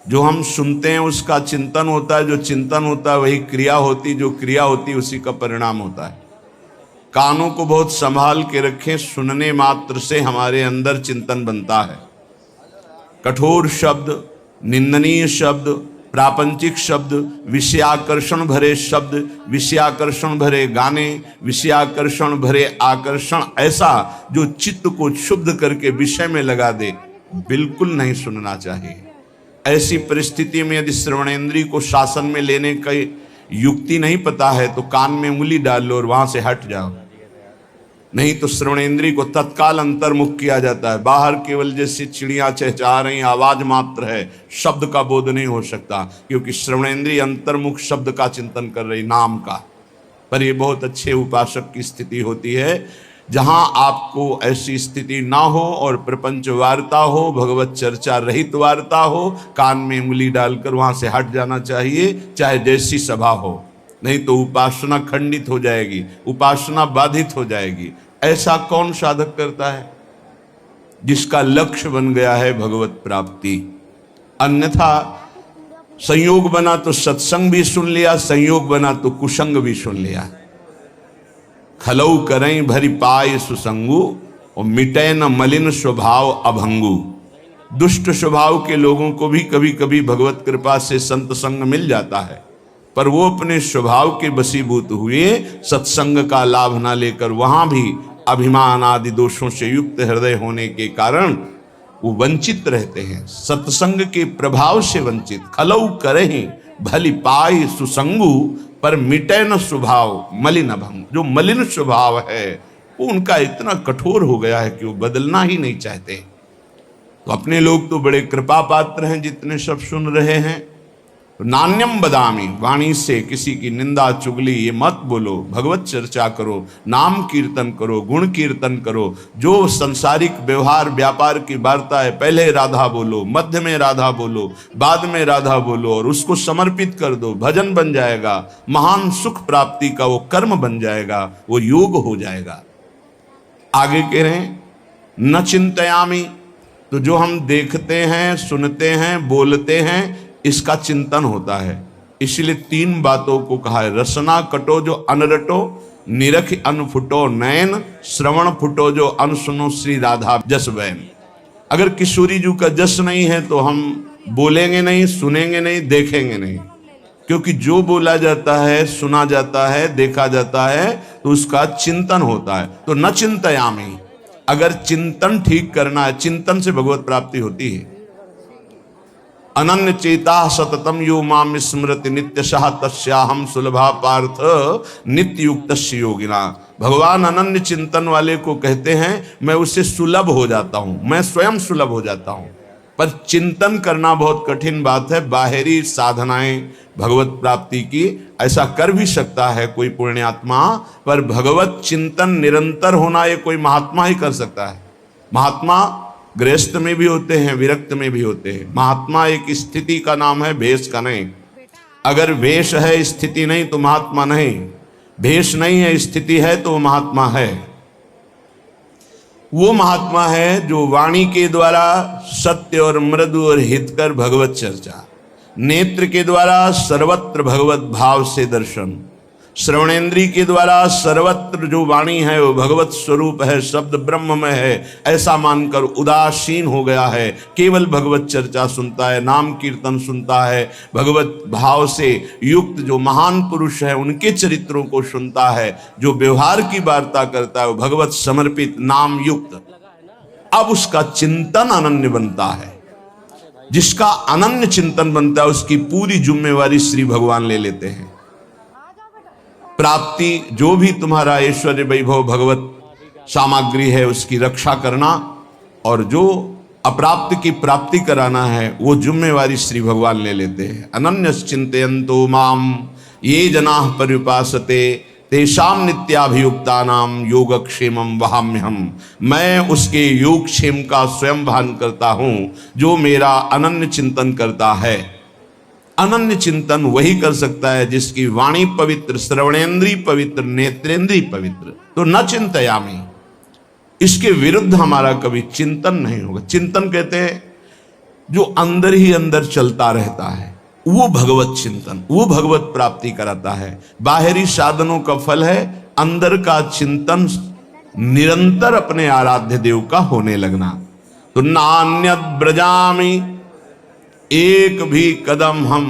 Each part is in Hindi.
जो हम सुनते हैं उसका चिंतन होता है, जो चिंतन होता है वही क्रिया होती, जो क्रिया होती उसी का परिणाम होता है। कानों को बहुत संभाल के रखें, सुनने मात्र से हमारे अंदर चिंतन बनता है। कठोर शब्द, निंदनीय शब्द, प्रापंचिक शब्द, विषयाकर्षण भरे शब्द, विषयाकर्षण भरे गाने, विषयाकर्षण भरे आकर्षण, ऐसा जो चित्त को क्षुब्ध करके विषय में लगा दे, बिल्कुल नहीं सुनना चाहिए। ऐसी परिस्थिति में यदि श्रवणेंद्रिय को शासन में लेने की युक्ति नहीं पता है तो कान में उंगली डाल लो और वहां से हट जाओ, नहीं तो श्रवणेंद्रिय को तत्काल अंतर्मुख किया जाता है। बाहर केवल जैसे चिड़ियां चहचहा रही, आवाज मात्र है, शब्द का बोध नहीं हो सकता, क्योंकि श्रवणेंद्रिय अंतर्मुख शब्द का चिंतन कर रही, नाम का। पर ये बहुत अच्छे उपासक की स्थिति होती है जहां आपको ऐसी स्थिति ना हो और प्रपंच वार्ता हो, भगवत चर्चा रहित वार्ता हो, कान में उंगली डालकर वहां से हट जाना चाहिए, चाहे जैसी सभा हो, नहीं तो उपासना खंडित हो जाएगी, उपासना बाधित हो जाएगी। ऐसा कौन साधक करता है? जिसका लक्ष्य बन गया है भगवत प्राप्ति। अन्यथा संयोग बना तो सत्संग भी सुन लिया, संयोग बना तो कुसंग भी सुन लिया। खलऊ करें भरी पाए सुसंगु और मिटे न मलिन स्वभाव अभंगु। दुष्ट स्वभाव के लोगों को भी कभी कभी भगवत कृपा से संत संग मिल जाता है, पर वो अपने स्वभाव के वशीभूत हुए सत्संग का लाभ ना लेकर वहां भी अभिमान आदि दोषों से युक्त हृदय होने के कारण वो वंचित रहते हैं, सत्संग के प्रभाव से वंचित। खलऊ करें भली पाए सुसंगु पर मिटे न स्वभाव मलिन अभंग। जो मलिन स्वभाव है वो उनका इतना कठोर हो गया है कि वो बदलना ही नहीं चाहते। तो अपने लोग तो बड़े कृपा पात्र हैं जितने सब सुन रहे हैं। नान्यम बदामी, वाणी से किसी की निंदा चुगली ये मत बोलो, भगवत चर्चा करो, नाम कीर्तन करो, गुण कीर्तन करो। जो संसारिक व्यवहार व्यापार की वार्ता है, पहले राधा बोलो, मध्य में राधा बोलो, बाद में राधा बोलो और उसको समर्पित कर दो, भजन बन जाएगा, महान सुख प्राप्ति का वो कर्म बन जाएगा, वो योग हो जाएगा। आगे कह रहे हैं न चिंतयामी, तो जो हम देखते हैं, सुनते हैं, बोलते हैं, इसका चिंतन होता है। इसलिए तीन बातों को कहा है, रसना कटो जो अनरटो, निरख अनफुटो नयन, श्रवण फुटो जो अनसुनो श्री राधा जस वैन। अगर किशोरी जी का जस नहीं है तो हम बोलेंगे नहीं, सुनेंगे नहीं, देखेंगे नहीं, क्योंकि जो बोला जाता है, सुना जाता है, देखा जाता है तो उसका चिंतन होता है। तो न चिंतयामी, अगर चिंतन ठीक करना है, चिंतन से भगवत प्राप्ति होती है। अनन्य चेता सततम यो माम स्मृति नित्यशः तस्याहम सुलभा पार्थ नित्य युक्तस्य योगिना। भगवान अनन्य चिंतन वाले को कहते हैं मैं उससे सुलभ हो जाता हूं, मैं स्वयं सुलभ हो जाता हूं। पर चिंतन करना बहुत कठिन बात है। बाहरी साधनाएं भगवत प्राप्ति की ऐसा कर भी सकता है कोई पुण्यात्मा, पर भगवत चिंतन निरंतर होना ये कोई महात्मा ही कर सकता है। महात्मा गृहस्थ में भी होते हैं, विरक्त में भी होते हैं। महात्मा एक स्थिति का नाम है, भेष का नहीं। अगर भेष है स्थिति नहीं तो महात्मा नहीं, भेष नहीं है स्थिति है तो महात्मा है। वो महात्मा है जो वाणी के द्वारा सत्य और मृदु और हितकर भगवत चर्चा, नेत्र के द्वारा सर्वत्र भगवत भाव से दर्शन, श्रवणेन्द्रिय के द्वारा सर्वत्र जो वाणी है वो भगवत स्वरूप है, शब्द ब्रह्म में है, ऐसा मानकर उदासीन हो गया है, केवल भगवत चर्चा सुनता है, नाम कीर्तन सुनता है, भगवत भाव से युक्त जो महान पुरुष है उनके चरित्रों को सुनता है, जो व्यवहार की वार्ता करता है वो भगवत समर्पित नाम युक्त। अब उसका चिंतन अनन्य बनता है। जिसका अनन्य चिंतन बनता है उसकी पूरी जिम्मेवारी श्री भगवान ले लेते हैं। प्राप्ति जो भी तुम्हारा ऐश्वर्य वैभव भगवत सामग्री है उसकी रक्षा करना, और जो अप्राप्त की प्राप्ति कराना है वो जिम्मेवारी श्री भगवान ले लेते हैं। अनन्य चिंतयन्तो माम ये जनाः पर्युपासते तेषां नित्याभियुक्तानां योगक्षेमं वहाम्यहम्। मैं उसके योगक्षेम का स्वयं भान करता हूँ जो मेरा अनन्य चिंतन करता है। अनन्य चिंतन वही कर सकता है जिसकी वाणी पवित्र, श्रवणेन्द्रिय पवित्र, नेत्रेंद्रिय पवित्र। तो न चिंतयामी, इसके विरुद्ध हमारा कभी चिंतन नहीं होगा। चिंतन कहते हैं जो अंदर ही अंदर चलता रहता है, वो भगवत चिंतन, वो भगवत प्राप्ति कराता है। बाहरी साधनों का फल है अंदर का चिंतन, निरंतर अपने आराध्य देव का होने लगना। तो नान्यत ब्रजामि, एक भी कदम हम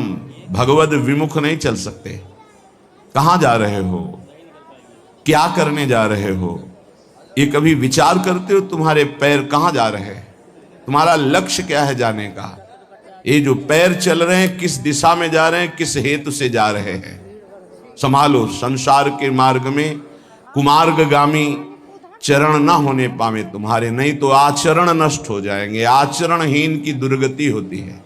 भगवत विमुख नहीं चल सकते। कहां जा रहे हो, क्या करने जा रहे हो, ये कभी विचार करते हो? तुम्हारे पैर कहां जा रहे हैं, तुम्हारा लक्ष्य क्या है जाने का? ये जो पैर चल रहे हैं किस दिशा में जा रहे हैं, किस हेतु से जा रहे हैं? संभालो। संसार के मार्ग में कुमार्गगामी चरण ना होने पावे तुम्हारे, नहीं तो आचरण नष्ट हो जाएंगे। आचरणहीन की दुर्गति होती है।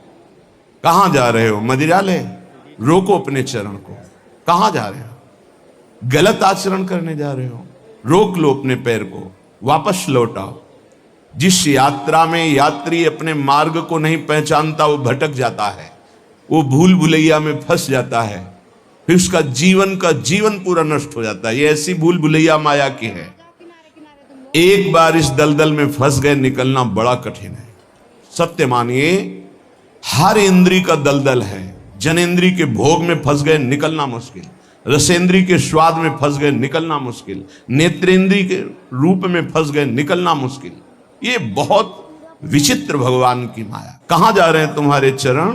कहां जा रहे हो? मदिरालय? रोको अपने चरण को। कहां जा रहे हो? गलत आचरण करने जा रहे हो? रोक लो अपने पैर को, वापस लौट आओ। जिस यात्रा में यात्री अपने मार्ग को नहीं पहचानता वो भटक जाता है, वो भूल भुलैया में फंस जाता है, फिर उसका जीवन पूरा नष्ट हो जाता है। ये ऐसी भूल भुलैया माया की है। एक बार इस दलदल में फंस गए, निकलना बड़ा कठिन है। सत्य मानिए, हर इंद्री का दलदल है। जनेंद्री के भोग में फंस गए, निकलना मुश्किल। रसेंद्री के स्वाद में फंस गए, निकलना मुश्किल। नेत्रेंद्री के रूप में फंस गए, निकलना मुश्किल। ये बहुत विचित्र भगवान की माया। कहां जा रहे हैं तुम्हारे चरण,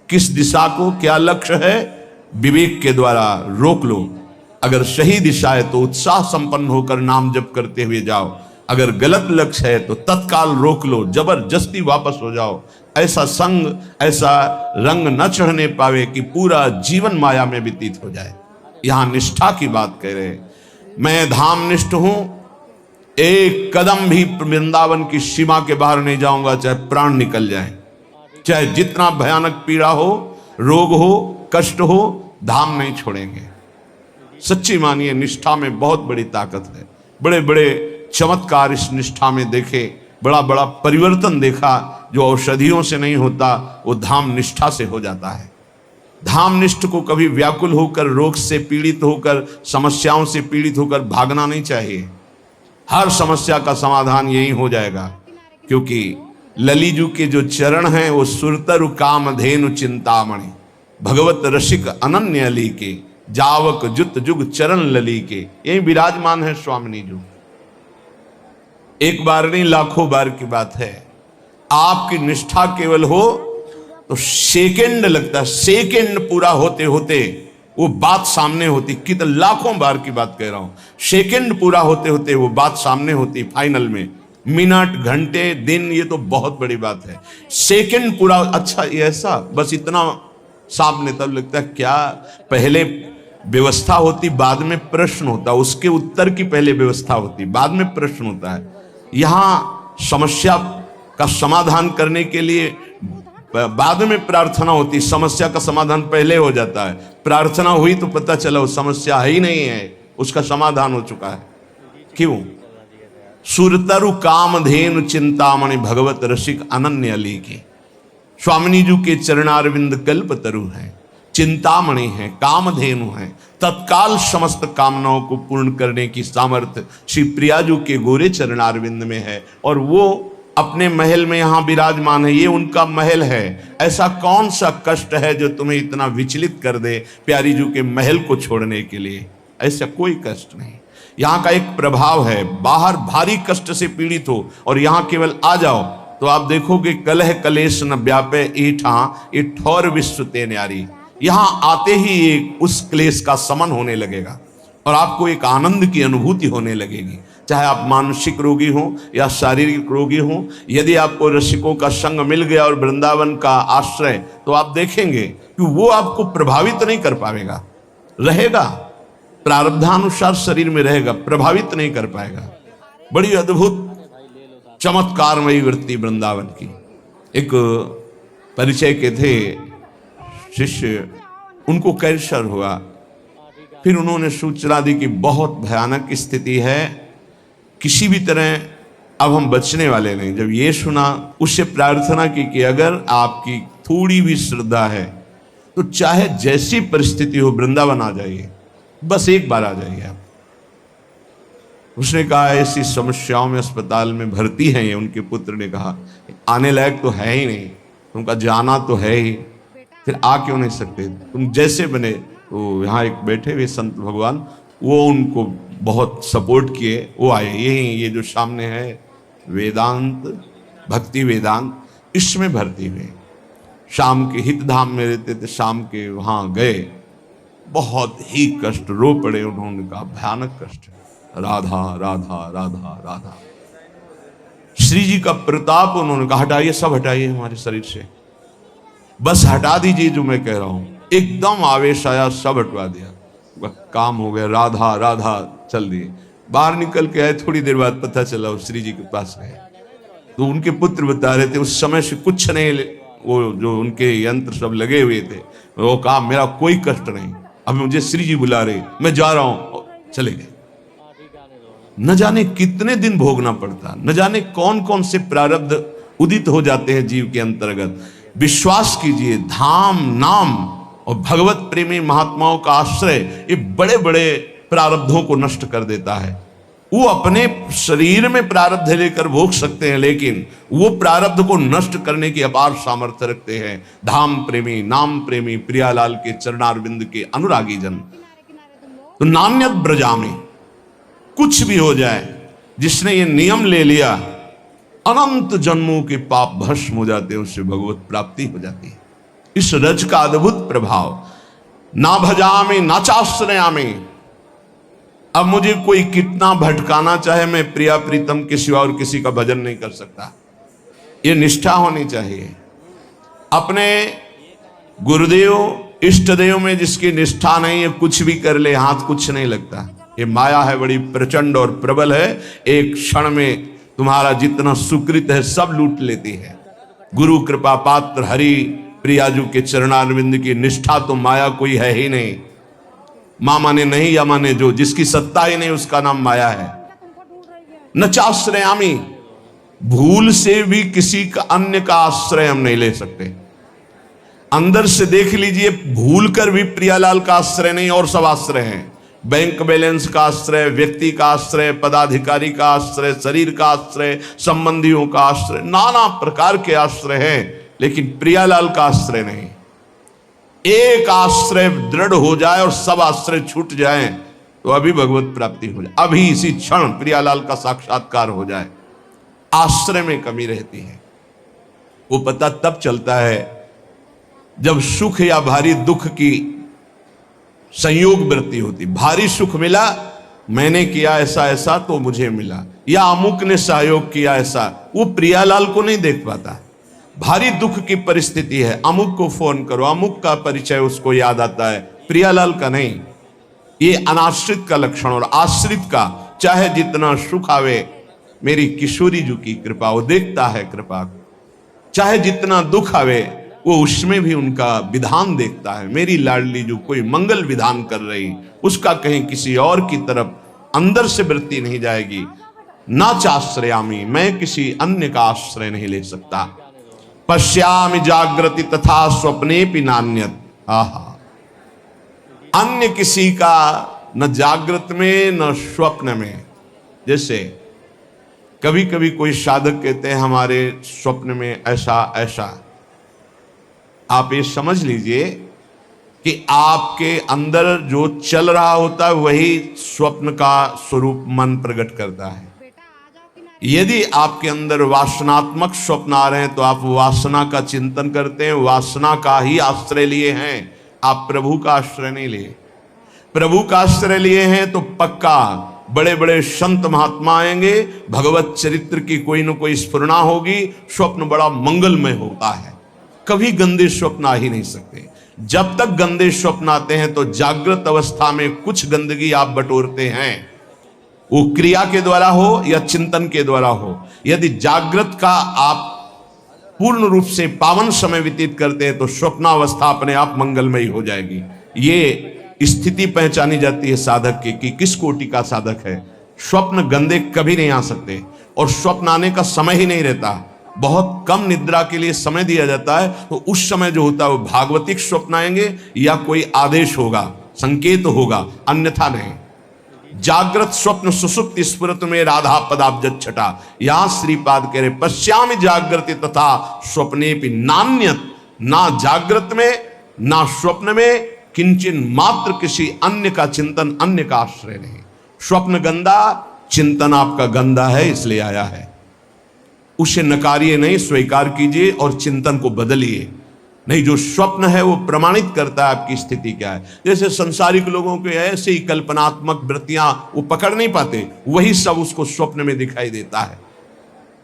किस दिशा को, क्या लक्ष्य है? विवेक के द्वारा रोक लो। अगर सही दिशा है तो उत्साह संपन्न होकर नाम जप करते हुए जाओ। अगर गलत लक्ष्य है तो तत्काल रोक लो, जबरदस्ती वापस हो जाओ। ऐसा संग, ऐसा रंग न चढ़ने पावे कि पूरा जीवन माया में व्यतीत हो जाए। यहां निष्ठा की बात कह रहे। मैं धाम निष्ठ हूं, एक कदम भी वृंदावन की सीमा के बाहर नहीं जाऊंगा, चाहे प्राण निकल जाए, चाहे जितना भयानक पीड़ा हो, रोग हो, कष्ट हो, धाम नहीं छोड़ेंगे। सच्ची मानिए, निष्ठा में बहुत बड़ी ताकत है। बड़े बड़े चमत्कार इस निष्ठा में देखे, बड़ा बड़ा परिवर्तन देखा। जो औषधियों से नहीं होता वो धाम निष्ठा से हो जाता है। धाम निष्ठ को कभी व्याकुल होकर, रोग से पीड़ित होकर, समस्याओं से पीड़ित होकर भागना नहीं चाहिए। हर समस्या का समाधान यही हो जाएगा, क्योंकि ललीजू के जो चरण हैं वो सुरतरु कामधेनु चिंतामणि, भगवत रसिक अनन्य अली के, जावक जुत जुग चरण लली के, यही विराजमान है स्वामिनी जी। एक बार नहीं, लाखों बार की बात है। आपकी निष्ठा केवल हो तो सेकंड लगता है, सेकंड पूरा होते होते वो बात सामने होती। कितने लाखों बार की बात कह रहा हूं, सेकंड पूरा होते होते वो बात सामने होती। फाइनल में मिनट, घंटे, दिन, ये तो बहुत बड़ी बात है। सेकंड पूरा, अच्छा ये ऐसा, बस इतना सामने, तब लगता है क्या पहले व्यवस्था होती, बाद में प्रश्न होता, उसके उत्तर की पहले व्यवस्था होती, बाद में प्रश्न होता है। यहां समस्या का समाधान करने के लिए बाद में प्रार्थना होती, समस्या का समाधान पहले हो जाता है। प्रार्थना हुई तो पता चला वो समस्या ही नहीं है, उसका समाधान हो चुका है। क्यों? सुरतरु कामधेनु चिंतामणि, भगवत रसिक अनन्य अली के। स्वामिनी जी के चरणारविंद कल्पतरु हैं, चिंतामणि है, कामधेनु है। तत्काल समस्त कामनाओं को पूर्ण करने की सामर्थ्य श्री प्रियाजू के गोरे चरणारविंद में है, और वो अपने महल में यहां विराजमान है। ये उनका महल है। ऐसा कौन सा कष्ट है जो तुम्हें इतना विचलित कर दे प्यारी जू के महल को छोड़ने के लिए? ऐसा कोई कष्ट नहीं। यहां का एक प्रभाव है, बाहर भारी कष्ट से पीड़ित हो और यहां केवल आ जाओ तो आप देखोगे कलह कलेश न व्यापे ईठा ये ठौर विश्व ते न्यारी। यहां आते ही एक उस क्लेश का समन होने लगेगा और आपको एक आनंद की अनुभूति होने लगेगी। चाहे आप मानसिक रोगी हो या शारीरिक रोगी हो, यदि आपको रसिकों का संग मिल गया और वृंदावन का आश्रय, तो आप देखेंगे कि वो आपको प्रभावित नहीं कर पाएगा। रहेगा, प्रारब्धानुसार शरीर में रहेगा, प्रभावित नहीं कर पाएगा। बड़ी अद्भुत चमत्कारमयी वृत्ति वृंदावन की। एक परिचय के थे शिष्य, उनको कैंसर हुआ। फिर उन्होंने सूचना दी कि बहुत भयानक स्थिति है, किसी भी तरह अब हम बचने वाले नहीं। जब ये सुना, उससे प्रार्थना की कि अगर आपकी थोड़ी भी श्रद्धा है तो चाहे जैसी परिस्थिति हो वृंदावन आ जाइए, बस एक बार आ जाइए आप। उसने कहा ऐसी समस्याओं में अस्पताल में भर्ती हैं ये। उनके पुत्र ने कहा आने लायक तो है ही नहीं, तुम कहा जाना तो है ही, फिर आ क्यों नहीं सकते? तुम जैसे बने। तो यहाँ एक बैठे हुए संत भगवान, वो उनको बहुत सपोर्ट किए, वो आए। ये जो सामने है वेदांत, भक्ति वेदांत, इसमें भर्ती हुए। शाम के हितधाम में रहते थे, शाम के वहां गए, बहुत ही कष्ट, रो पड़े। उन्होंने कहा भयानक कष्ट, राधा राधा राधा राधा। श्री जी का प्रताप, उन्होंने कहा हटाइए, सब हटाइए हमारे शरीर से, बस हटा दीजिए जो मैं कह रहा हूं। एकदम आवेश आया, सब हटवा दिया, काम हो गया। राधा राधा चल दिए। बाहर निकल के आए, थोड़ी देर बाद पता चला वो श्री जी के पास गए। तो उनके पुत्र बता रहे थे उस समय से कुछ नहीं, वो जो उनके यंत्र सब लगे हुए थे, वो कहा मेरा कोई कष्ट नहीं, अब मुझे श्री जी बुला रहे, मैं जा रहा हूं, चले गए। न जाने कितने दिन भोगना पड़ता, न जाने कौन कौन से प्रारब्ध उदित हो जाते हैं जीव के अंतर्गत। विश्वास कीजिए, धाम नाम और भगवत प्रेमी महात्माओं का आश्रय ये बड़े बड़े प्रारब्धों को नष्ट कर देता है। वो अपने शरीर में प्रारब्ध लेकर भोग सकते हैं, लेकिन वो प्रारब्ध को नष्ट करने की अपार सामर्थ्य रखते हैं धाम प्रेमी, नाम प्रेमी, प्रियालाल के चरणारविंद के अनुरागी जन। तो नान्यत ब्रजामी, कुछ भी हो जाए, जिसने ये नियम ले लिया, अनंत जन्मों के पाप भस्म हो जाते हैं, उससे भगवत प्राप्ति हो जाती है। इस रज का अद्भुत प्रभाव। ना भजामी ना चाश्रयामी, अब मुझे कोई कितना भटकाना चाहे, मैं प्रिया प्रीतम के सिवा और किसी का भजन नहीं कर सकता। ये निष्ठा होनी चाहिए। अपने गुरुदेव इष्ट देव में जिसकी निष्ठा नहीं है, कुछ भी कर ले, हाथ कुछ नहीं लगता। ये माया है, बड़ी प्रचंड और प्रबल है, एक क्षण में तुम्हारा जितना सुकृत है सब लूट लेती है। गुरु कृपा पात्र हरि प्रियाजू के चरणारविंद की निष्ठा तो माया कोई है ही नहीं। मां माने नहीं या माने जो, जिसकी सत्ता ही नहीं उसका नाम माया है। न चाश्रयामी, भूल से भी किसी का अन्य का आश्रय हम नहीं ले सकते। अंदर से देख लीजिए, भूल कर भी प्रियालाल का आश्रय नहीं और सब आश्रय हैं। बैंक बैलेंस का आश्रय, व्यक्ति का आश्रय, पदाधिकारी का आश्रय, शरीर का आश्रय, संबंधियों का आश्रय, नाना प्रकार के आश्रय हैं, लेकिन प्रियालाल का आश्रय नहीं। एक आश्रय दृढ़ हो जाए और सब आश्रय छूट जाएं, तो अभी भगवत प्राप्ति हो जाए, अभी इसी क्षण प्रियालाल का साक्षात्कार हो जाए। आश्रय में कमी रहती है। वो पता तब चलता है जब सुख या भारी दुख की संयोग वृत्ति होती। भारी सुख मिला, मैंने किया ऐसा ऐसा तो मुझे मिला, या अमुक ने सहयोग किया ऐसा, वो प्रियालाल को नहीं देख पाता। भारी दुख की परिस्थिति है, अमुक को फोन करो, अमुक का परिचय उसको याद आता है, प्रियालाल का नहीं। ये अनाश्रित का लक्षण। और आश्रित का चाहे जितना सुख आवे, मेरी किशोरी जी की कृपा, वो देखता है कृपा। चाहे जितना दुख आवे, वो उसमें भी उनका विधान देखता है। मेरी लाडली जो कोई मंगल विधान कर रही, उसका कहीं किसी और की तरफ अंदर से वृत्ति नहीं जाएगी। ना चाश्रयामी, मैं किसी अन्य का आश्रय नहीं ले सकता। पश्यामि जागृति तथा स्वप्ने भी नान्यत। आहा, अन्य किसी का न जागृत में न स्वप्न में। जैसे कभी कभी कोई साधक कहते हैं हमारे स्वप्न में ऐसा ऐसा, आप ये समझ लीजिए कि आपके अंदर जो चल रहा होता है वही स्वप्न का स्वरूप मन प्रकट करता है। यदि आपके अंदर वासनात्मक स्वप्न आ रहे हैं तो आप वासना का चिंतन करते हैं, वासना का ही आश्रय लिए हैं, आप प्रभु का आश्रय नहीं लिए। प्रभु का आश्रय लिए हैं तो पक्का बड़े बड़े संत महात्मा आएंगे, भगवत चरित्र की कोई न कोई स्फुरना होगी, स्वप्न बड़ा मंगलमय होता है। कभी गंदे स्वप्न आ ही नहीं सकते। जब तक गंदे स्वप्न आते हैं तो जागृत अवस्था में कुछ गंदगी आप बटोरते हैं, वो क्रिया के द्वारा हो या चिंतन के द्वारा हो। यदि जागृत का आप पूर्ण रूप से पावन समय व्यतीत करते हैं तो स्वप्नावस्था अपने आप मंगलमयी हो जाएगी। ये स्थिति पहचानी जाती है साधक की कि किस कोटि का साधक है। स्वप्न गंदे कभी नहीं आ सकते और स्वप्न आने का समय ही नहीं रहता। बहुत कम निद्रा के लिए समय दिया जाता है, तो उस समय जो होता है वो भागवतिक स्वप्न आएंगे या कोई आदेश होगा, संकेत होगा, अन्यथा नहीं। जागृत स्वप्न सुसुप्ति स्फुरत में राधा पदाब्ज छटा। यहां श्रीपाद कह रहे पश्यामि जागृति तथा स्वप्ने भी नान्यत, ना जागृत में ना स्वप्न में किंचन मात्र किसी अन्य का चिंतन, अन्य का आश्रय नहीं। स्वप्न गंदा, चिंतन आपका गंदा है, इसलिए आया है। उसे नकारिए नहीं, स्वीकार कीजिए और चिंतन को बदलिए। नहीं, जो स्वप्न है वो प्रमाणित करता है आपकी स्थिति क्या है। जैसे संसारिक लोगों के ऐसे ही कल्पनात्मक वृत्तियां वो पकड़ नहीं पाते, वही सब उसको स्वप्न में दिखाई देता है।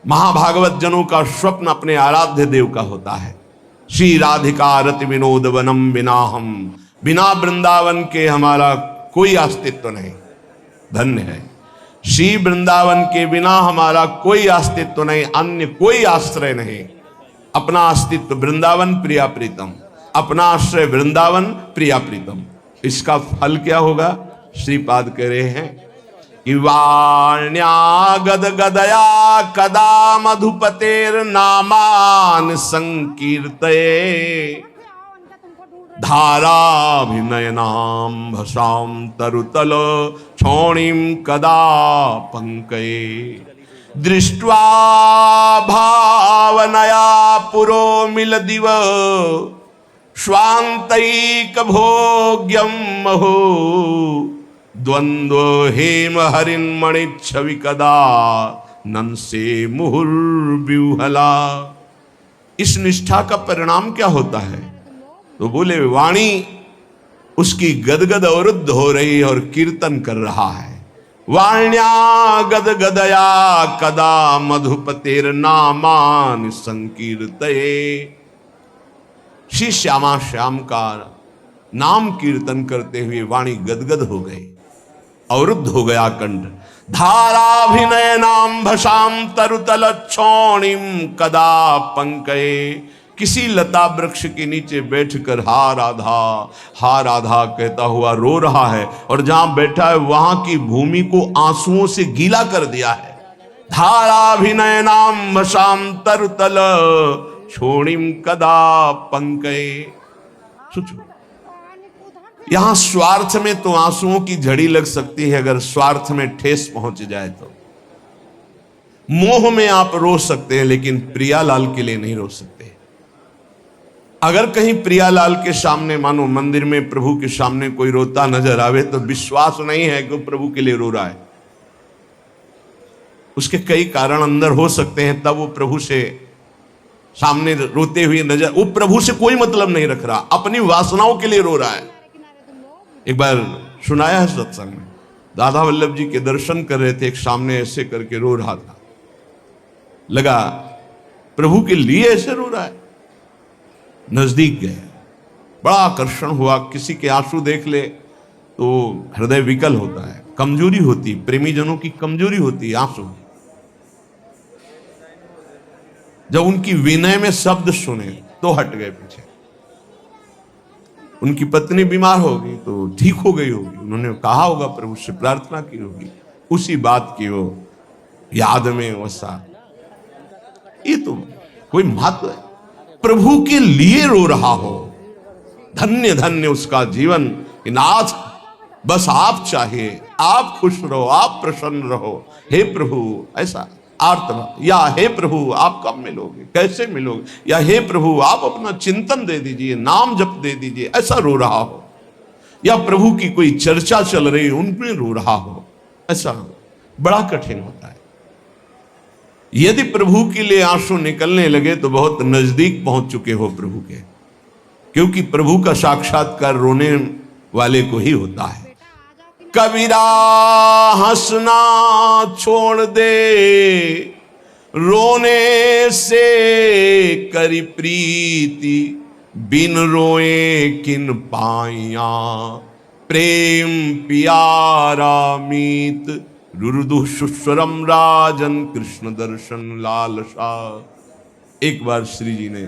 महाभागवत जनों का स्वप्न अपने आराध्य देव का होता है। श्री राधिका रति विनोद वनम बिना हम, बिना वृंदावन के हमारा कोई अस्तित्व नहीं। धन्य है, श्री वृंदावन के बिना हमारा कोई अस्तित्व नहीं, अन्य कोई आश्रय नहीं। अपना अस्तित्व वृंदावन प्रिया प्रीतम, अपना आश्रय वृंदावन प्रिया प्रीतम। इसका फल क्या होगा? श्रीपाद कह रहे हैं कि वाण्या गद गदया कदा मधुपतेर नामान संकीर्तये धाराभिनयनाम भसाम तरुतल क्षौणिम कदा पंकये दृष्ट्वा भावनया पुरो मिल दिव स्वांतैक भोग्यम महो द्वंद्व हेम हरिन्मणि छवि कदा नंसे मुहुर्व्यूहला। इस निष्ठा का परिणाम क्या होता है? तो बोले वाणी उसकी गदगद अवरुद्ध हो रही और कीर्तन कर रहा है। वाण्या गद गदया कदा मधुपतेर नामान संकीर्तये। श्री श्यामा श्याम का नाम कीर्तन करते हुए वाणी गदगद हो गई, अवरुद्ध हो गया कंठ। धाराभिनय नाम भसाम तरुतल क्षौणिम कदा पंकये। किसी लता वृक्ष के नीचे बैठकर हा राधा कहता हुआ रो रहा है, और जहां बैठा है वहां की भूमि को आंसुओं से गीला कर दिया है। धाराभिनय नाम भसाम तरुतल क्षौणिम कदा पंकये। सोचो, यहां स्वार्थ में तो आंसुओं की झड़ी लग सकती है, अगर स्वार्थ में ठेस पहुंच जाए तो। मोह में आप रो सकते हैं, लेकिन प्रियालाल के लिए नहीं रो सकते। अगर कहीं प्रियालाल के सामने, मानो मंदिर में प्रभु के सामने कोई रोता नजर आवे, तो विश्वास नहीं है कि वो प्रभु के लिए रो रहा है। उसके कई कारण अंदर हो सकते हैं, तब वो प्रभु से सामने रोते हुए नजर, वो प्रभु से कोई मतलब नहीं रख रहा, अपनी वासनाओं के लिए रो रहा है। एक बार सुनाया है सत्संग में, दादा वल्लभ जी के दर्शन कर रहे थे, एक सामने ऐसे करके रो रहा था। लगा प्रभु के लिए ऐसे रो रहा है। नजदीक गए, बड़ा आकर्षण हुआ। किसी के आंसू देख ले तो हृदय विकल होता है, कमजोरी होती, प्रेमी जनों की कमजोरी होती है आंसू। जब उनकी विनय में शब्द सुने तो हट गए पीछे। उनकी पत्नी बीमार होगी तो ठीक हो गई होगी, उन्होंने कहा होगा प्रभु से, प्रार्थना की होगी, उसी बात की वो याद में वसा। ये तो कोई महत्व है। प्रभु के लिए रो रहा हो, धन्य धन्य उसका जीवन। कि नाथ बस आप चाहिए, आप खुश रहो, आप प्रसन्न रहो, हे प्रभु। ऐसा आर्त, या हे प्रभु आप कब मिलोगे, कैसे मिलोगे, या हे प्रभु आप अपना चिंतन दे दीजिए, नाम जप दे दीजिए, ऐसा रो रहा हो। या प्रभु की कोई चर्चा चल रही, उनमें रो रहा हो, ऐसा बड़ा कठिन होता है। यदि प्रभु के लिए आंसू निकलने लगे तो बहुत नजदीक पहुंच चुके हो प्रभु के, क्योंकि प्रभु का साक्षात्कार रोने वाले को ही होता है। कबीरा हंसना छोड़ दे, रोने से करी प्रीति, बिन रोए किन पाइया, प्रेम पियारा मीत, रुरुदु सुस्वरम राजन कृष्ण दर्शन लालसा। एक बार श्री जी ने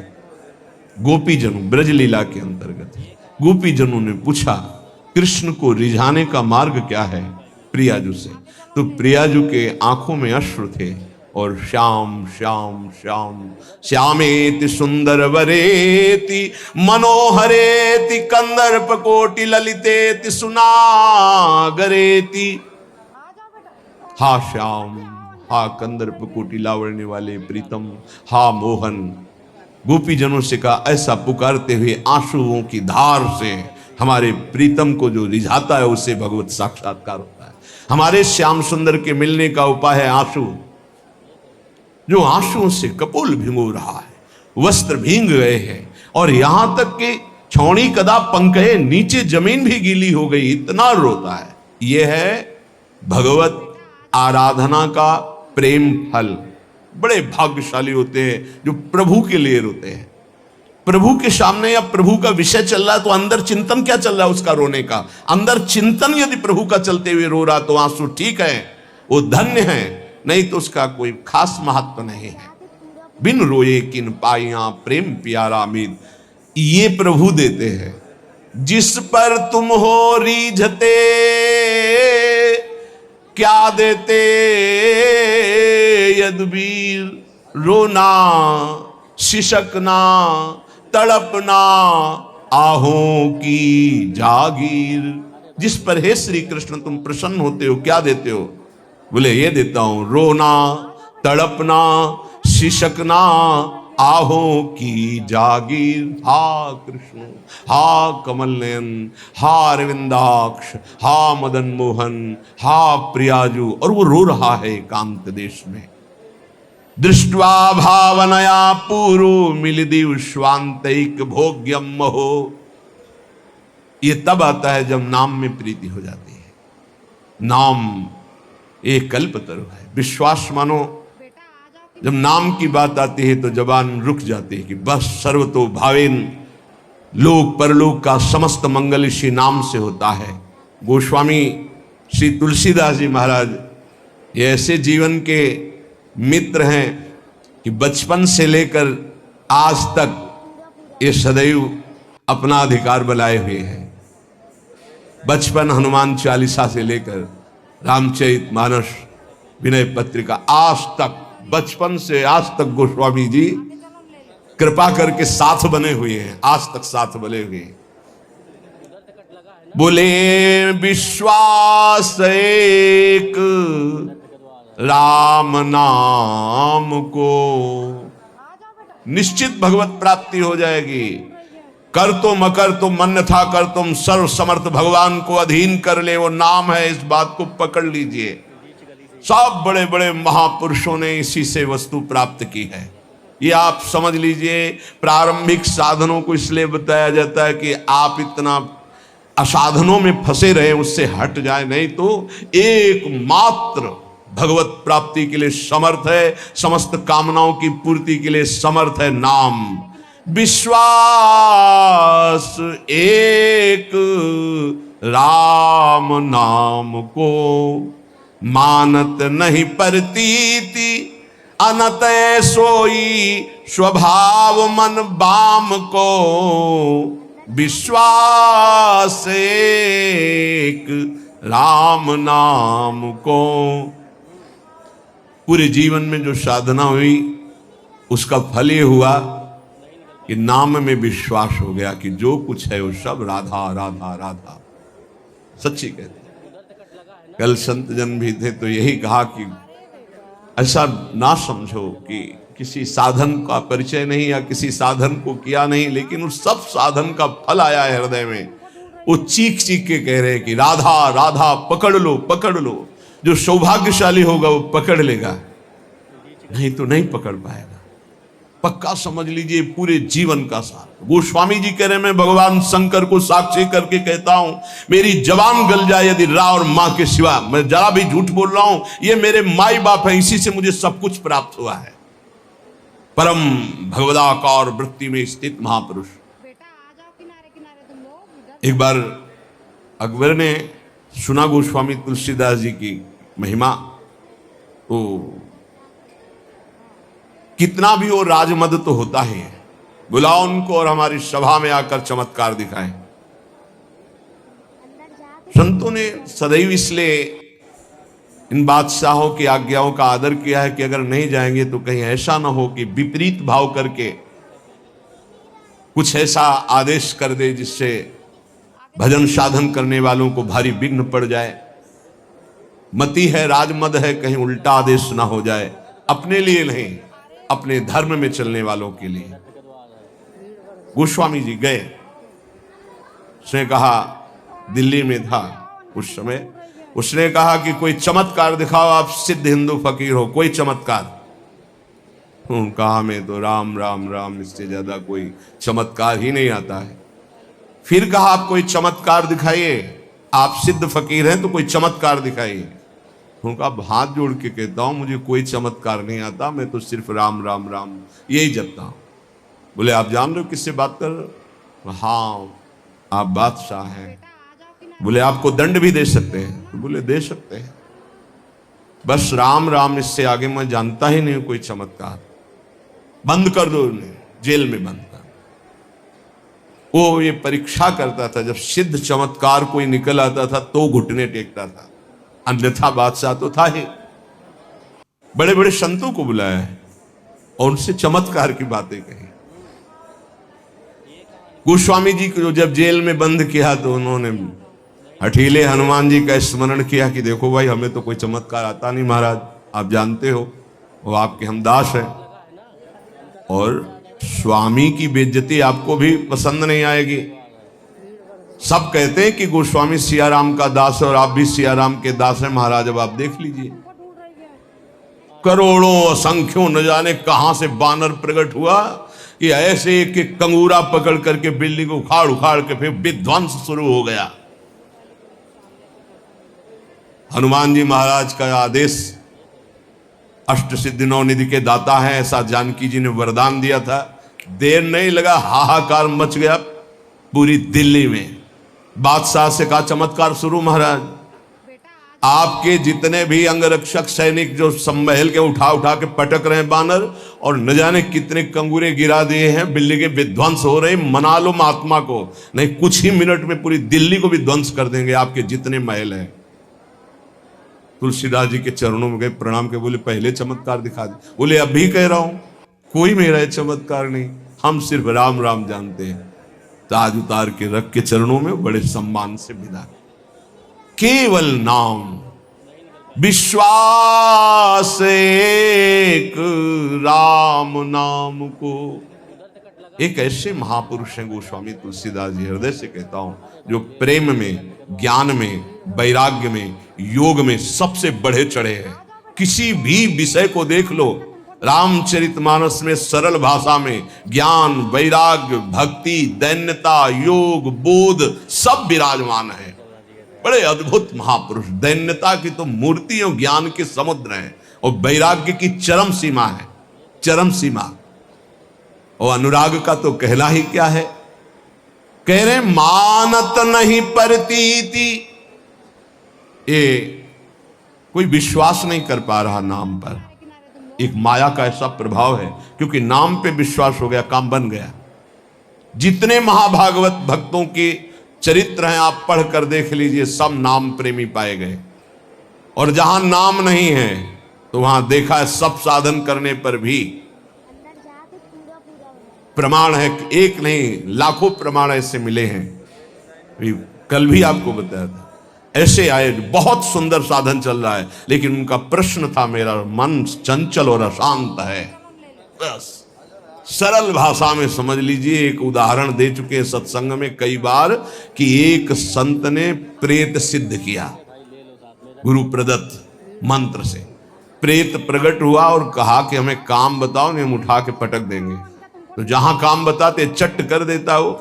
गोपी जनों, ब्रज लीला के अंतर्गत गोपी जनों ने पूछा कृष्ण को रिझाने का मार्ग क्या है प्रियाजू से। तो प्रियाजू के आंखों में अश्रु थे और श्याम श्याम श्याम श्यामेति सुंदर वरेति मनोहरेति कंदर्प कोटि ललितेति सुनागरेति हा श्याम, हा कंदर्प कोटि लावण्य वाले प्रीतम, हा मोहन। गोपीजनों से कहा, ऐसा पुकारते हुए आंसुओं की धार से हमारे प्रीतम को जो रिझाता है उससे भगवत साक्षात्कार होता है। हमारे श्याम सुंदर के मिलने का उपाय है आंसू। जो आंसुओं से कपोल भिगो रहा है, वस्त्र भींग गए हैं, और यहां तक कि छौणी कदा पंखे, नीचे जमीन भी गीली हो गई, इतना रोता है। यह है भगवत आराधना का प्रेम फल। बड़े भाग्यशाली होते हैं जो प्रभु के लिए रोते हैं। प्रभु के सामने या प्रभु का विषय चल रहा है तो अंदर चिंतन क्या चल रहा है उसका रोने का। अंदर चिंतन यदि प्रभु का चलते हुए रो रहा तो आंसू ठीक है, वो धन्य है, नहीं तो उसका कोई खास महत्व नहीं है। बिन रोए किन पाइया प्रेम प्यारा मीत, ये प्रभु देते हैं। जिस पर तुम हो रीझते क्या देते यदुबीर, रोना शिशकना तड़पना आहों की जागीर। जिस पर हे श्री कृष्ण तुम प्रसन्न होते हो क्या देते हो? बोले ये देता हूं, रोना तड़पना शिशकना आहों की जागीर। हा कृष्ण, हा कमल नयन, हा अरविंदाक्ष, हा मदन मोहन, हा प्रियाजू। और वो रो रहा है एकांत देश में। दृष्ट्वा भावनया पूरो मिलिदिव स्वांतैक भोग्यम महो। ये तब आता है जब नाम में प्रीति हो जाती है। नाम एक कल्पतरु है। विश्वास मानो, जब नाम की बात आती है तो जबान रुक जाती है कि बस सर्वतो भावेन, लोक परलोक का समस्त मंगल इसी नाम से होता है। गोस्वामी श्री तुलसीदास जी महाराज ये ऐसे जीवन के मित्र हैं कि बचपन से लेकर आज तक ये सदैव अपना अधिकार बनाए हुए हैं। बचपन हनुमान चालीसा से लेकर रामचरित मानस, विनय पत्रिका, आज तक, बचपन से आज तक गोस्वामी जी कृपा करके साथ बने हुए हैं, आज तक साथ बने हुए हैं। बोले विश्वास एक राम नाम को, निश्चित भगवत प्राप्ति हो जाएगी। कर तुम अकर तुम मन था कर तुम, सर्व समर्थ भगवान को अधीन कर ले, वो नाम है, इस बात को पकड़ लीजिए। सब बड़े बड़े महापुरुषों ने इसी से वस्तु प्राप्त की है। ये आप समझ लीजिए। प्रारंभिक साधनों को इसलिए बताया जाता है कि आप इतना असाधनों में फंसे रहे, उससे हट जाए, नहीं तो एकमात्र भगवत प्राप्ति के लिए समर्थ है, समस्त कामनाओं की पूर्ति के लिए समर्थ है नाम। विश्वास एक राम नाम को, मानत नहीं परतीति अनत सोई स्वभाव मन बाम को। विश्वास एक राम नाम को। पूरे जीवन में जो साधना हुई उसका फल ये हुआ कि नाम में विश्वास हो गया कि जो कुछ है वो सब राधा राधा राधा। सच्ची कहते हैं। कल संत जन भी थे तो यही कहा कि ऐसा ना समझो कि किसी साधन का परिचय नहीं या किसी साधन को किया नहीं, लेकिन उस सब साधन का फल आया है हृदय में। वो चीख चीख के कह रहे हैं कि राधा राधा पकड़ लो पकड़ लो। जो सौभाग्यशाली होगा वो पकड़ लेगा, नहीं तो नहीं पकड़ पाएगा। पक्का समझ लीजिए पूरे जीवन का सार। गोस्वामी जी कह रहे हैं, मैं भगवान शंकर को साक्षी करके कहता हूं, मेरी जबान गल जाए यदि रा और मां के सिवा, मैं जरा भी झूठ बोल रहा हूं, ये मेरे माई बाप है, इसी से मुझे सब कुछ प्राप्त हुआ है। परम भगवदाकार वृत्ति में स्थित महापुरुष। एक बार अकबर ने सुना गोस्वामी तुलसीदास जी की महिमा, तो कितना भी वो राजमद तो होता ही है। बुलाओ उनको और हमारी सभा में आकर चमत्कार दिखाएं। संतों ने सदैव इसलिए इन बादशाहों की आज्ञाओं का आदर किया है कि अगर नहीं जाएंगे तो कहीं ऐसा ना हो कि विपरीत भाव करके कुछ ऐसा आदेश कर दे जिससे भजन साधन करने वालों को भारी विघ्न पड़ जाए। मति है, राजमद है, कहीं उल्टा आदेश ना हो जाए, अपने लिए नहीं, अपने धर्म में चलने वालों के लिए। गोस्वामी जी गए, उसने कहा, दिल्ली में था उस समय, उसने कहा कि कोई चमत्कार दिखाओ, आप सिद्ध हिंदू फकीर हो, कोई चमत्कार। कहा, हमें तो राम राम राम, इससे ज्यादा कोई चमत्कार ही नहीं आता है। फिर कहा, आप कोई चमत्कार दिखाइए, आप सिद्ध फकीर हैं तो कोई चमत्कार दिखाइए। उनका हाथ जोड़ के कहता हूं, मुझे कोई चमत्कार नहीं आता, मैं तो सिर्फ राम राम राम यही जपता हूं। बोले, आप जान रहे हो किससे बात कर रहे हो? हाँ, आप बादशाह हैं। बोले, आपको दंड भी दे सकते हैं? तो बोले, दे सकते हैं, बस राम राम, इससे आगे मैं जानता ही नहीं कोई चमत्कार। बंद कर दो उन्हें, जेल में बंद कर। वो ये परीक्षा करता था, जब सिद्ध चमत्कार कोई निकल आता था तो घुटने टेकता था, अन्यथा बादशाह तो था ही। बड़े बड़े संतों को बुलाया है और उनसे चमत्कार की बातें कही। गोस्वामी जी को जब जेल में बंद किया तो उन्होंने हठीले हनुमान जी का स्मरण किया कि देखो भाई, हमें तो कोई चमत्कार आता नहीं महाराज, आप जानते हो वो आपके हम दास हैं, और स्वामी की बेइज्जती आपको भी पसंद नहीं आएगी। सब कहते हैं कि गोस्वामी सियाराम का दास है और आप भी सियाराम के दास हैं महाराज, अब आप देख लीजिए, करोड़ों असंख्यों न जाने कहां से बानर प्रकट हुआ कि ऐसे एक एक कंगूरा पकड़ करके बिल्डिंग को उखाड़ उखाड़ के फिर विध्वंस शुरू हो गया। हनुमान जी महाराज का आदेश, अष्ट सिद्धि नौ निधि के दाता हैं, ऐसा जानकी जी ने वरदान दिया था। देर नहीं लगा, हाहाकार मच गया पूरी दिल्ली में। बादशाह से कहा, चमत्कार शुरू महाराज, आपके जितने भी अंगरक्षक सैनिक जो महल के उठा उठा के पटक रहे हैं बानर, और न जाने कितने कंगूरे गिरा दिए हैं, बिल्डिंगे विध्वंस हो रहे, मना लो महात्मा को, नहीं कुछ ही मिनट में पूरी दिल्ली को विध्वंस कर देंगे आपके जितने महल हैं। तुलसीदास जी के चरणों में गए, प्रणाम के बोले, पहले चमत्कार दिखा दे। बोले, अभी कह रहा हूं, कोई मेरा चमत्कार नहीं, हम सिर्फ राम राम जानते हैं। ताज उतार के रख के चरणों में बड़े सम्मान से विदा। केवल नाम, विश्वास एक राम नाम को। एक ऐसे महापुरुष हैं गोस्वामी तुलसीदास जी, हृदय से कहता हूं, जो प्रेम में, ज्ञान में, वैराग्य में, योग में सबसे बढ़े चढ़े हैं। किसी भी विषय को देख लो, रामचरितमानस में सरल भाषा में ज्ञान, वैराग्य, भक्ति, दैन्यता, योग, बोध सब विराजमान है। बड़े अद्भुत महापुरुष। दैन्यता की तो मूर्ति और ज्ञान के समुद्र है, और वैराग्य की चरम सीमा है, चरम सीमा। और अनुराग का तो कहना ही क्या है। कह रहे, मानत नहीं परतीति, ये कोई विश्वास नहीं कर पा रहा नाम पर। एक माया का ऐसा प्रभाव है, क्योंकि नाम पे विश्वास हो गया, काम बन गया। जितने महाभागवत भक्तों के चरित्र हैं आप पढ़ कर देख लीजिए, सब नाम प्रेमी पाए गए। और जहां नाम नहीं है तो वहां देखा है सब साधन करने पर भी प्रमाण है, एक नहीं लाखों प्रमाण ऐसे मिले हैं। कल भी आपको बताया था, ऐसे आए, बहुत सुंदर साधन चल रहा है, लेकिन उनका प्रश्न था, मेरा मन चंचल और अशांत है। बस सरल भाषा में समझ लीजिए, एक उदाहरण दे चुके हैं सत्संग में कई बार, कि एक संत ने प्रेत सिद्ध किया, गुरु प्रदत्त मंत्र से प्रेत प्रकट हुआ और कहा कि हमें काम बताओ, नहीं हम उठा के पटक देंगे। तो जहां काम बताते चट कर देता वो,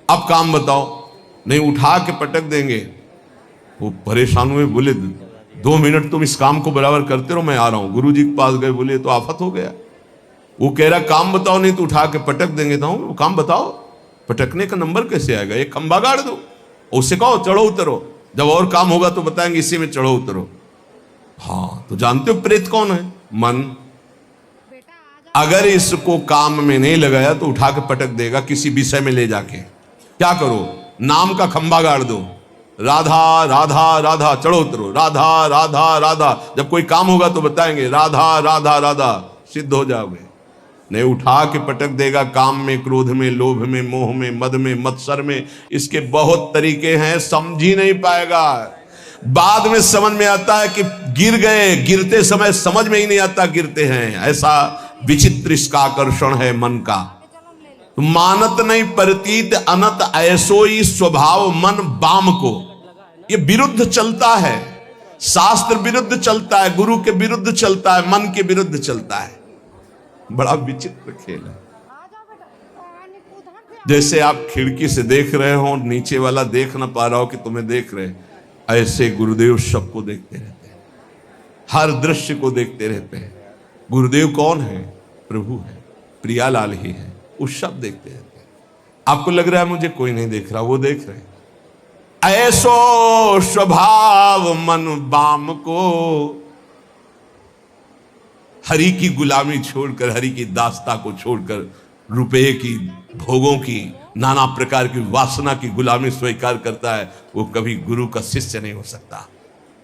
अब काम बताओ, नहीं उठा के पटक देंगे। वो परेशान हुए, बोले 2 मिनट तुम इस काम को बराबर करते रहो, मैं आ रहा हूं। गुरु जी के पास गए, बोले तो आफत हो गया। वो कह रहा काम बताओ, नहीं तो उठा के पटक देंगे। तो वो काम बताओ, पटकने का नंबर कैसे आएगा, एक खंबा गाड़ दो, उससे कहो चढ़ो उतरो, जब और काम होगा तो बताएंगे इसी में चढ़ो उतरो। हाँ, तो जानते हो प्रेत कौन है? मन। अगर इसको काम में नहीं लगाया तो उठा के पटक देगा किसी विषय में ले जाके। क्या करो, नाम का खंबा गाड़ दो, राधा राधा राधा चढ़ो उतरो, राधा राधा राधा, जब कोई काम होगा तो बताएंगे राधा राधा राधा, सिद्ध हो जाओगे। नहीं उठा के पटक देगा काम में, क्रोध में, लोभ में, मोह में, मद में, मत्सर में। इसके बहुत तरीके हैं, समझ ही नहीं पाएगा। बाद में समझ में आता है कि गिर गए, गिरते समय समझ में ही नहीं आता गिरते हैं। ऐसा विचित्र इसका आकर्षण है मन का। तो मानत नहीं प्रतीत अनत ऐसोई स्वभाव मन बाम को। ये विरुद्ध चलता है, शास्त्र विरुद्ध चलता है, गुरु के विरुद्ध चलता है, मन के विरुद्ध चलता है। बड़ा विचित्र खेल है। जैसे आप खिड़की से देख रहे हो, नीचे वाला देख ना पा रहा हो कि तुम्हें देख रहे, ऐसे गुरुदेव सबको देखते रहते हैं, हर दृश्य को देखते रहते हैं। गुरुदेव कौन है? प्रभु है, प्रियालाल ही है, वो सब देखते रहते हैं। आपको लग रहा है मुझे कोई नहीं देख रहा, वो देख रहे हैं। ऐसो स्वभाव मन बाम को, हरि की गुलामी छोड़कर, हरि की दास्ता को छोड़कर, रुपये की, भोगों की, नाना प्रकार की वासना की गुलामी स्वीकार करता है, वो कभी गुरु का शिष्य नहीं हो सकता,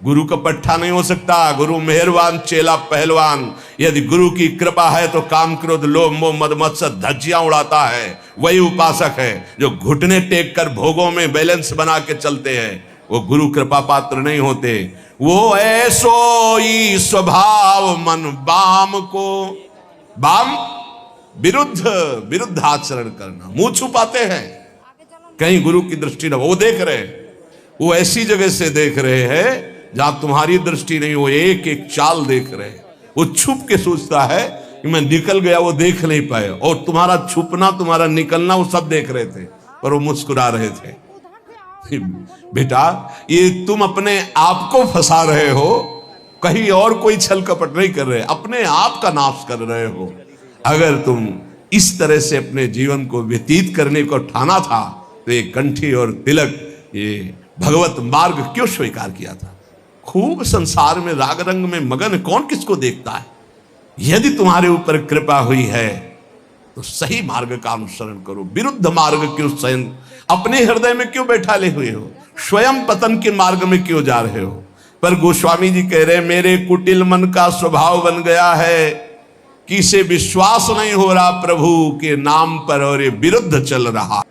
गुरु का पट्टा नहीं हो सकता। गुरु मेहरबान, चेला पहलवान। यदि गुरु की कृपा है तो काम क्रोध लोभ मोह मद मत्सर धज्जियां उड़ाता है, वही उपासक है। जो घुटने टेक कर भोगों में बैलेंस बना के चलते हैं, वो गुरु कृपा पात्र नहीं होते। वो ऐसो ही स्वभाव मन बाम को, बाम विरुद्ध आचरण करना, मुंह छुपाते हैं, कहीं गुरु की दृष्टि न। वो देख रहे, वो ऐसी जगह से देख रहे हैं जहां तुम्हारी दृष्टि नहीं, वो एक एक चाल देख रहे हैं। वो छुप के सोचता है कि मैं निकल गया, वो देख नहीं पाए, और तुम्हारा छुपना, तुम्हारा निकलना वो सब देख रहे थे, पर वो मुस्कुरा रहे थे। बेटा, ये तुम अपने आप को फंसा रहे हो, कहीं और कोई छल कपट नहीं कर रहे, अपने आप का नाश कर रहे हो। अगर तुम इस तरह से अपने जीवन को व्यतीत करने को ठाना था, तो ये कंठी और तिलक, ये भगवत मार्ग क्यों स्वीकार किया था? खूब संसार में राग रंग में मगन कौन किसको देखता है? यदि तुम्हारे ऊपर कृपा हुई है तो सही मार्ग का अनुसरण करो, विरुद्ध मार्ग क्यों स्वयं अपने हृदय में क्यों बैठा ले हुए हो? स्वयं पतन के मार्ग में क्यों जा रहे हो? पर गोस्वामी जी कह रहे, मेरे कुटिल मन का स्वभाव बन गया है कि इसे विश्वास नहीं हो रहा प्रभु के नाम पर, और ये विरुद्ध चल रहा।